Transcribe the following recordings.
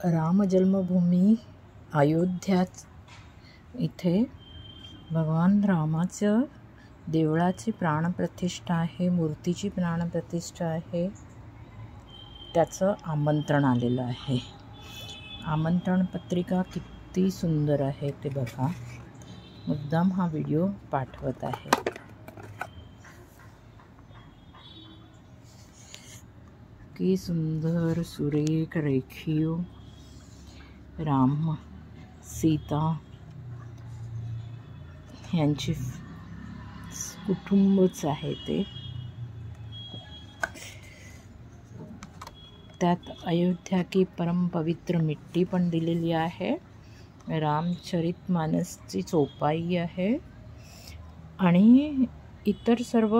राम जन्मभूमी अयोध्या इथे भगवान रामाचं देवळाची प्राणप्रतिष्ठा आहे, मूर्तीची प्राणप्रतिष्ठा आहे. त्याचं आमंत्रण आलेलं आहे. आमंत्रण पत्रिका किती सुंदर आहे ते बघा. मुद्दाम हा व्हिडिओ पाठवत आहे. की सुंदर सुरेख रेखीव राम सीता यांची कुटुंबच आहे ते. त्यात अयोध्या की परम पवित्र मिट्टी पण दिलेली आहे. रामचरितमानसची चोपाई आहे आणि इतर सर्व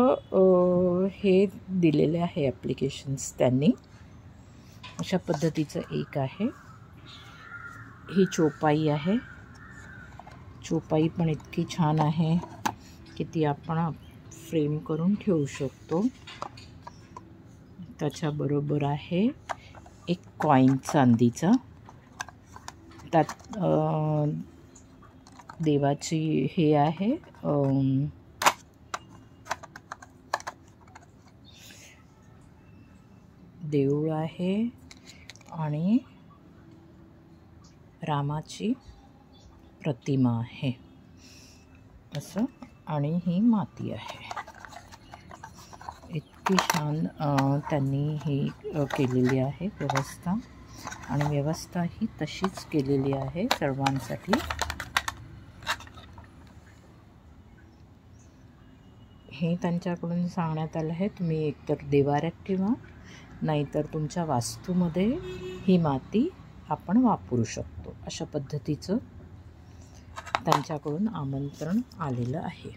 हे दिलेले आहे ॲप्लिकेशन्स त्यांनी. अशा पद्धतीचं एक आहे. ही चोपाई आहे. चोपाई पण इतकी छान आहे की ती आपण फ्रेम करून ठेवू शकतो. त्याच्याबरोबर आहे एक कॉईन चांदीचा. त्यात देवाची हे आहे, देऊळ आहे आणि रामाची प्रतिमा आहे असं. आणि ही माती आहे. इतकी छान त्यांनी ही केलेली आहे व्यवस्था. आणि व्यवस्था ही तशीच केलेली आहे सर्वांसाठी. हे त्यांच्याकडून सांगण्यात आलं आहे, तुम्ही एकतर देवाऱ्यात ठेवा, नाहीतर तुमच्या वास्तूमध्ये ही माती आपण वापरू शकतो. अशा पद्धतीचं त्यांच्याकडून आमंत्रण आलेलं आहे.